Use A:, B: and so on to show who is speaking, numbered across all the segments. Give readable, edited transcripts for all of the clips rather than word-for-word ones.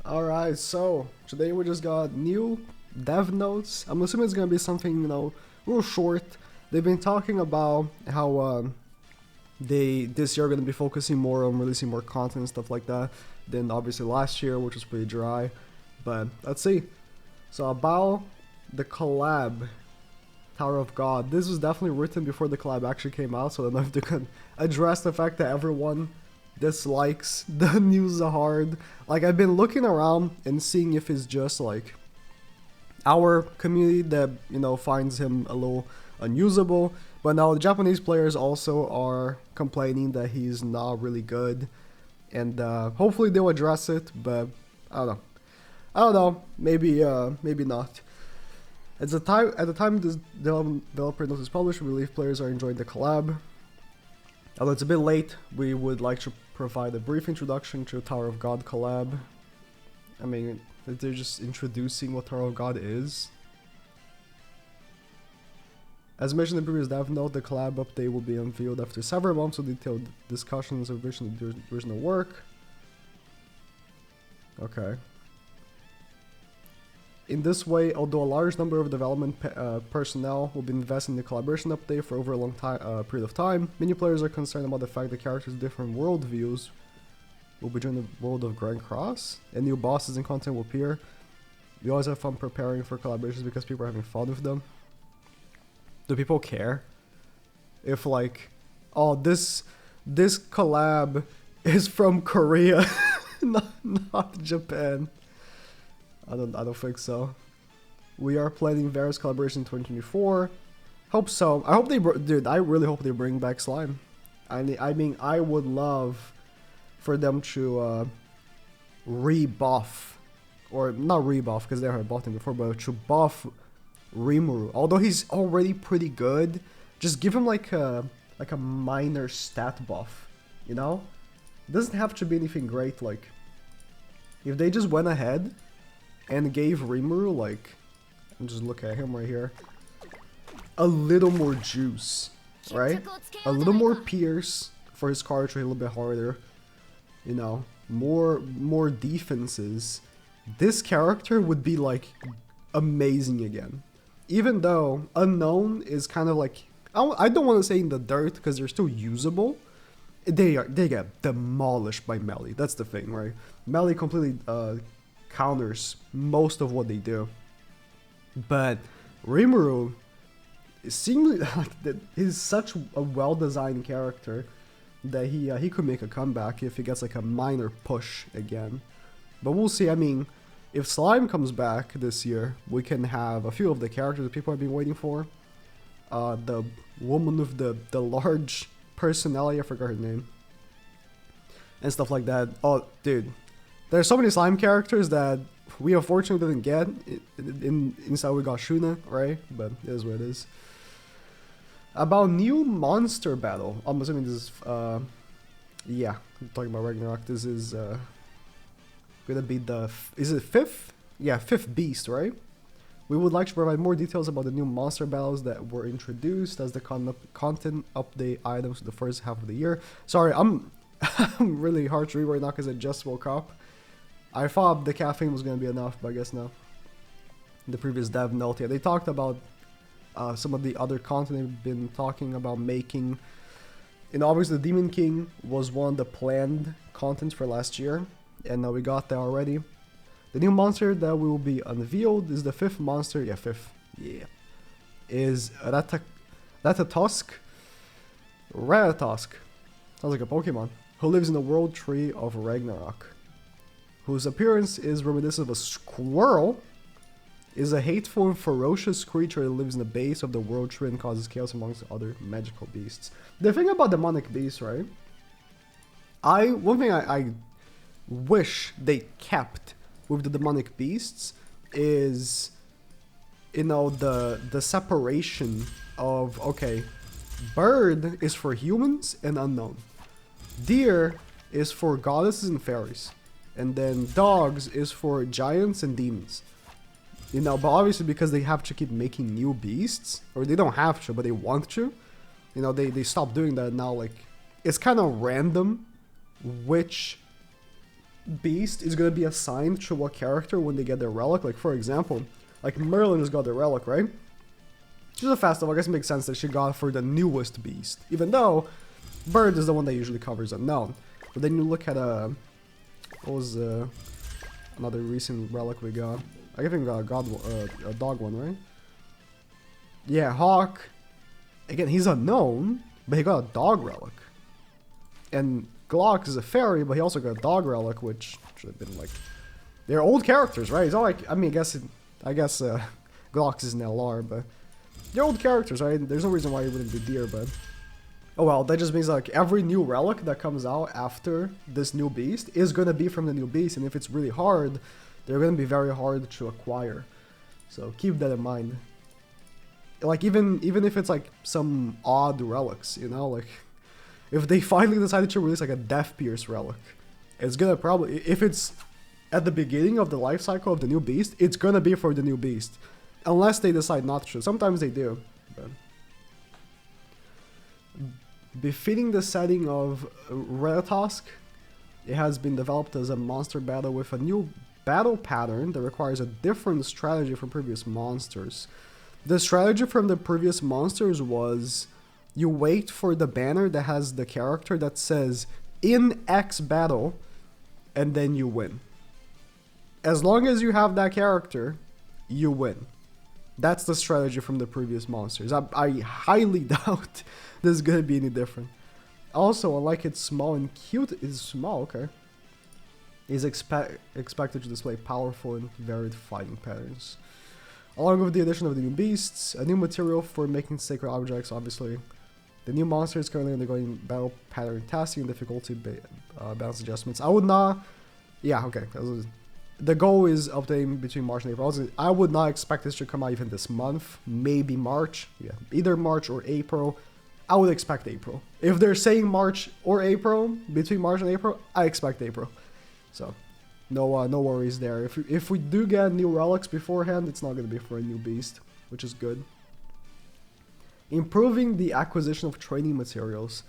A: Alright, so today we just got new dev notes. I'm assuming it's gonna be something, real short. They've been talking about how they this year are gonna be focusing more on releasing more content and stuff like that than obviously last year, which was pretty dry. But let's see. So about the collab Tower of God. This was definitely written before the collab actually came out, so I don't know if they could address the fact that everyone dislikes the new Zahard. Like, I've been looking around and seeing if it's just like our community that, finds him a little unusable. But now the Japanese players also are complaining that he's not really good. And hopefully they'll address it, but I don't know. Maybe not. At the time this developer note is published, we believe players are enjoying the collab. Although it's a bit late, we would like to provide a brief introduction to Tower of God collab. I mean, they're just introducing what Tower of God is. As mentioned in the previous dev note, the collab update will be unveiled after several months of detailed discussions of the original work. Okay. In this way, although a large number of development personnel will be invested in the collaboration update for over a long period of time, many players are concerned about the fact that characters with different worldviews will be joining the world of Grand Cross, and new bosses and content will appear. We always have fun preparing for collaborations because people are having fun with them. Do people care if, like, oh, this collab is from Korea, not Japan? I don't think so. We are planning various collaborations in 2024. Hope so. I hope dude, I really hope they bring back Slime. I mean, I would love for them to rebuff, or not rebuff because they have buffed him before, but to buff Rimuru. Although he's already pretty good, just give him like a minor stat buff. It doesn't have to be anything great. Like, if they just went ahead and gave Rimuru, like, just look at him right here, a little more juice, right? A little more pierce for his card to hit a little bit harder, more defenses. This character would be like amazing again. Even though Unknown is kind of like, I don't want to say in the dirt because they're still usable. They get demolished by Melee. That's the thing, right? Melee completely counters most of what they do, but Rimuru seems like that he's such a well-designed character that he could make a comeback if he gets like a minor push again. But we'll see. I mean, if Slime comes back this year, we can have a few of the characters that people have been waiting for. The woman with the large personality, I forgot her name, and stuff like that. Oh, dude. There's so many Slime characters that we unfortunately didn't get inside we got Shuna, right? But it is what it is. About new monster battle. I'm assuming this is, yeah, I'm talking about Ragnarok. This is gonna be is it fifth? Yeah, fifth beast, right? We would like to provide more details about the new monster battles that were introduced as the content update items for the first half of the year. Sorry, I'm really hard to read right now because I just woke up. I thought the caffeine was going to be enough, but I guess no. In the previous dev note, yeah, they talked about some of the other content they've been talking about making. Obviously the Demon King was one of the planned contents for last year, and now we got that already. The new monster that will be unveiled is the fifth monster, is Ratatosk. Sounds like a Pokemon, who lives in the world tree of Ragnarok, whose appearance is reminiscent of a squirrel, is a hateful and ferocious creature that lives in the base of the world tree and causes chaos amongst other magical beasts. The thing about demonic beasts, right? One thing I wish they kept with the demonic beasts is, the separation of, okay, bird is for humans and unknown. Deer is for goddesses and fairies. And then dogs is for giants and demons. But obviously because they have to keep making new beasts, or they don't have to, but they want to, they stop doing that now. Like, it's kind of random which beast is going to be assigned to a character when they get their relic. Like, for example, like Merlin has got their relic, right? She's a fast level. I guess it makes sense that she got for the newest beast, even though Bird is the one that usually covers unknown. But then you look at what was another recent relic we got? I think we got a dog one, right? Yeah, Hawk. Again, he's unknown, but he got a dog relic. And Glock is a fairy, but he also got a dog relic, which should have been like, they're old characters, right? It's not like, I mean, I guess Glock is an LR, but they're old characters, right? There's no reason why he wouldn't be deer, but oh well. That just means like every new relic that comes out after this new beast is gonna be from the new beast, and if it's really hard, they're gonna be very hard to acquire. So keep that in mind. Like even if it's like some odd relics, you know, like if they finally decided to release like a Death Pierce relic, it's gonna probably, if it's at the beginning of the life cycle of the new beast, it's gonna be for the new beast. Unless they decide not to. Sometimes they do. But befitting the setting of Retatosk, it has been developed as a monster battle with a new battle pattern that requires a different strategy from previous monsters. The strategy from the previous monsters was you wait for the banner that has the character that says in X battle, and then you win. As long as you have that character, you win. That's the strategy from the previous monsters. I highly doubt this is gonna be any different. Also, unlike it's small and cute, it's small, okay. Is expected to display powerful and varied fighting patterns. Along with the addition of the new beasts, a new material for making sacred objects, obviously. The new monster is currently undergoing battle pattern testing and difficulty balance adjustments. I would not... Yeah, okay. The goal is updating between March and April. I would not expect this to come out even this month. Maybe March. Yeah, either March or April. I would expect April. If they're saying March or April, between March and April, I expect April. So, no worries there. If we do get new relics beforehand, it's not going to be for a new beast, which is good. Improving the acquisition of training materials.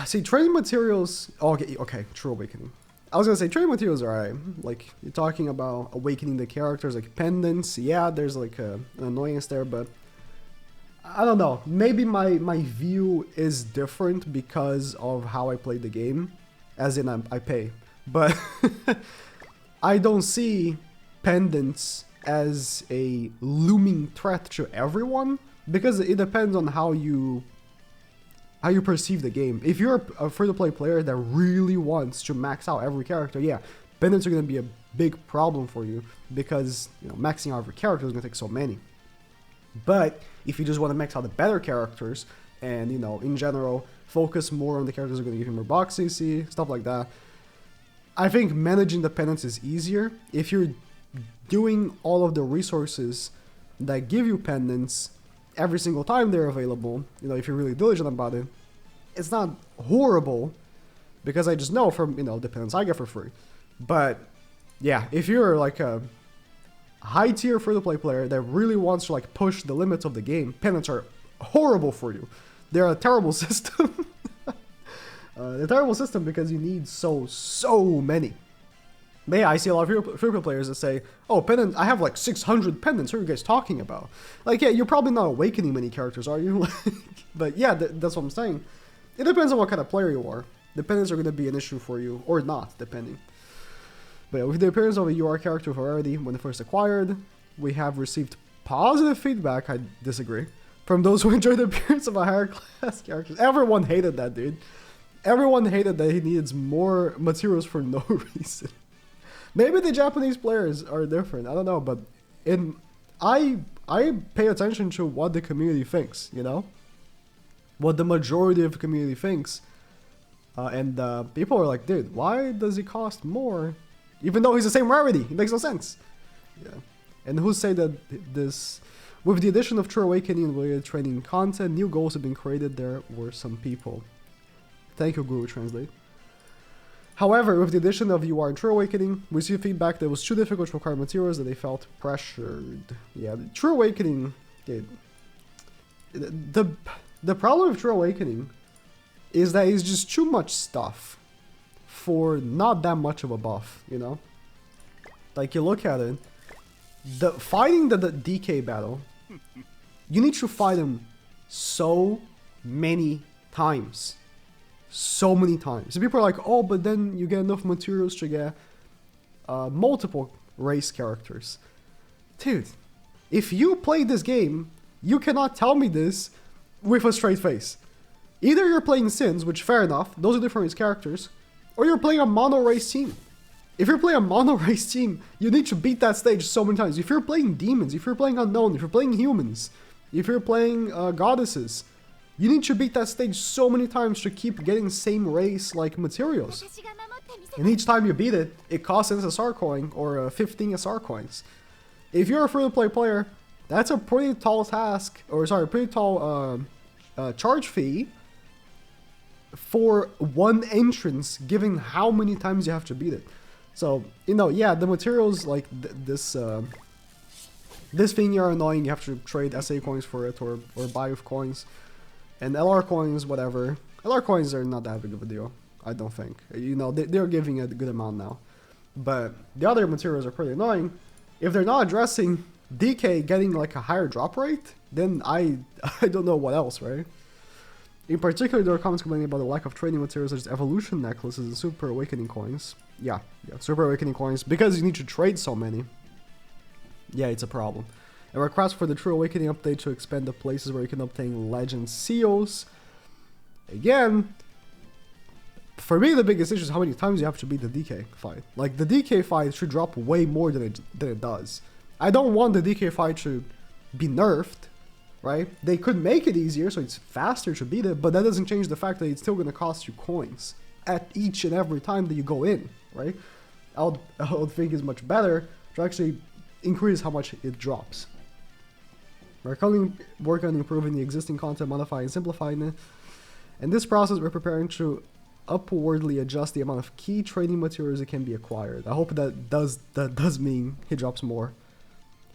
A: See, training materials... Okay, True Awakening. I was gonna say training materials are alright. Like, you're talking about awakening the characters, like pendants. Yeah, there's like an annoyance there, but I don't know. Maybe my view is different because of how I play the game, as in I pay. But I don't see pendants as a looming threat to everyone because it depends on how you perceive the game. If you're a free-to-play player that really wants to max out every character, yeah, pendants are going to be a big problem for you because, you know, maxing out every character is going to take so many. But if you just want to max out the better characters and, you know, in general, focus more on the characters that are going to give you more box CC, stuff like that, I think managing the pendants is easier. If you're doing all of the resources that give you pendants every single time they're available, you know, if you're really diligent about it, it's not horrible because I just know from, you know, the pendants I get for free. But yeah, if you're like a high tier free-to-play player that really wants to like push the limits of the game, pendants are horrible for you. They're a terrible system. They're a terrible system because you need so many. But yeah, I see a lot of free-to-play players that say, oh, pendant, I have like 600 pendants, what are you guys talking about? Like, yeah, you're probably not awakening many characters, are you? But yeah, that's what I'm saying. It depends on what kind of player you are. The pendants are going to be an issue for you, or not, depending. But yeah, with the appearance of a UR character of rarity when first acquired, we have received positive feedback, I disagree, from those who enjoyed the appearance of a higher class character. Everyone hated that, dude. Everyone hated that he needs more materials for no reason. Maybe the Japanese players are different. I don't know, but I pay attention to what the community thinks, you know? What the majority of the community thinks. And people are like, dude, why does he cost more? Even though he's the same rarity. It makes no sense. Yeah. And who say that this... With the addition of True Awakening and related training content, new goals have been created. There were some people. Thank you, Google Translate. However, with the addition of UR and True Awakening, we see feedback that it was too difficult to acquire materials that they felt pressured. Yeah, True Awakening, dude. The problem with True Awakening is that it's just too much stuff for not that much of a buff, you know? Like, you look at it, fighting the DK battle, you need to fight him so many times. So many times. So people are like, oh, but then you get enough materials to get multiple race characters. Dude, if you play this game, you cannot tell me this with a straight face. Either you're playing Sins, which fair enough, those are different race characters, or you're playing a mono race team. If you're playing a mono race team, you need to beat that stage so many times. If you're playing demons, if you're playing unknown, if you're playing humans, if you're playing goddesses, you need to beat that stage so many times to keep getting same race like materials. And each time you beat it, it costs an SSR coin or 15 SR coins. If you're a free-to-play player, that's a pretty tall task, or sorry, pretty tall charge fee for one entrance, given how many times you have to beat it. So, you know, yeah, the materials like this thing are annoying. You have to trade SA coins for it or buy with coins. And LR coins, whatever. LR coins are not that big of a deal, I don't think. You know, they're giving a good amount now. But the other materials are pretty annoying. If they're not addressing DK getting like a higher drop rate, then I don't know what else, right? In particular, there are comments complaining about the lack of trading materials such as evolution necklaces and super awakening coins. Yeah, super awakening coins, because you need to trade so many. Yeah, it's a problem. A request for the True Awakening update to expand the places where you can obtain legend seals. Again, for me the biggest issue is how many times you have to beat the DK fight. Like, the DK fight should drop way more than it does. I don't want the DK fight to be nerfed, right? They could make it easier so it's faster to beat it, but that doesn't change the fact that it's still going to cost you coins at each and every time that you go in, right? I would think it's much better to actually increase how much it drops. We're currently working on improving the existing content, modifying and simplifying it. In this process, we're preparing to upwardly adjust the amount of key trading materials that can be acquired. I hope that does mean he drops more.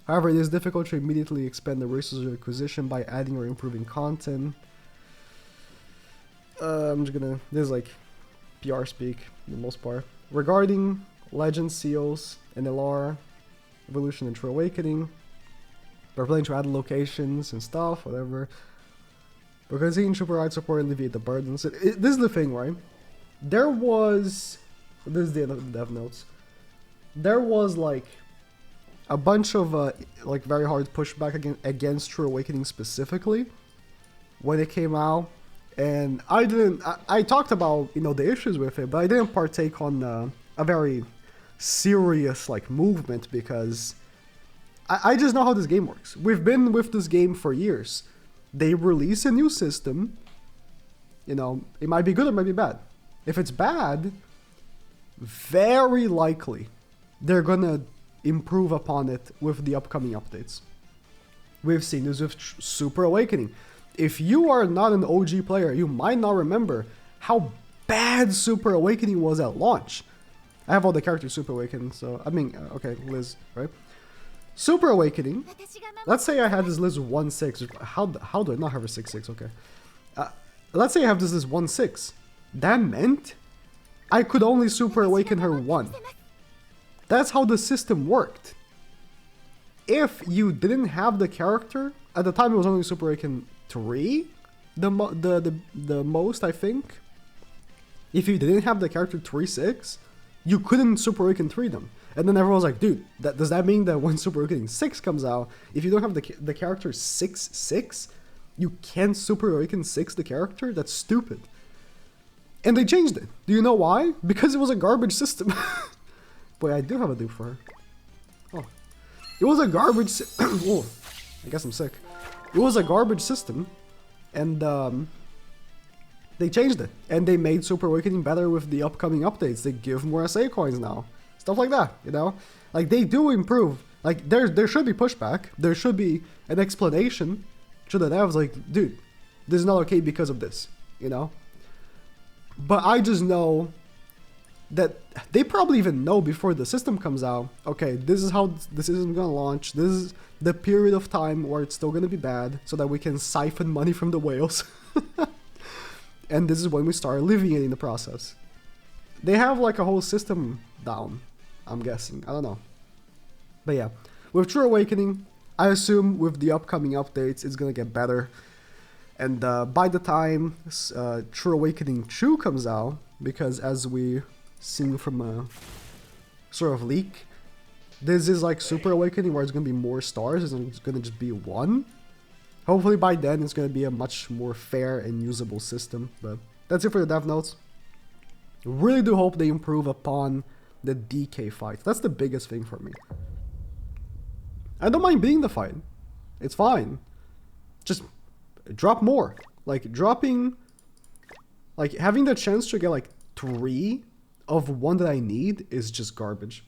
A: However, it is difficult to immediately expand the resource acquisition by adding or improving content. I'm just gonna, this is like PR speak for the most part. Regarding Legend Seals, NLR, Evolution and True Awakening, we're planning to add locations and stuff, whatever. We're continuing to provide support and alleviate the burdens. This is the thing, right? There was, this is the end of the dev notes. There was like a bunch of like very hard pushback against True Awakening specifically when it came out, and I talked about, you know, the issues with it, but I didn't partake on a very serious like movement because I just know how this game works. We've been with this game for years. They release a new system, you know, it might be good or it might be bad. If it's bad, very likely they're gonna improve upon it with the upcoming updates. We've seen this with Super Awakening. If you are not an OG player, you might not remember how bad Super Awakening was at launch. I have all the characters Super Awakening, so, I mean, okay, Liz, right? Super Awakening, let's say I had this Liz 1-6, how do I not have a 6-6, okay. Let's say I have this Liz 1-6, that meant I could only Super Awaken her 1. That's how the system worked. If you didn't have the character, at the time it was only Super Awaken 3, the most, I think. If you didn't have the character 3-6, you couldn't Super Awaken 3 them. And then everyone was like, dude, does that mean that when Super Awakening 6 comes out, if you don't have the character 6-6, you can't Super Awaken 6 the character? That's stupid. And they changed it. Do you know why? Because it was a garbage system. Boy, I do have a dupe for her. Oh. It was a garbage oh, I guess I'm sick. It was a garbage system, and they changed it. And they made Super Awakening better with the upcoming updates. They give more SA coins now. Stuff like that, you know? Like, they do improve. Like, there should be pushback. There should be an explanation to the devs, like, dude, this is not okay because of this, you know? But I just know that they probably even know before the system comes out, okay, this is how the system is gonna launch, this is the period of time where it's still gonna be bad, so that we can siphon money from the whales. And this is when we start alleviating the process. They have like a whole system down, I'm guessing. I don't know. But yeah, with True Awakening, I assume with the upcoming updates, it's gonna get better. And by the time True Awakening 2 comes out, because as we seen from a sort of leak, this is like Super Awakening where it's gonna be more stars, it's gonna just be one. Hopefully by then it's gonna be a much more fair and usable system. But that's it for the dev notes. Really do hope they improve upon the DK fight. That's the biggest thing for me. I don't mind being the fight. It's fine. Just drop more. Like dropping, like having the chance to get like 3 of one that I need is just garbage.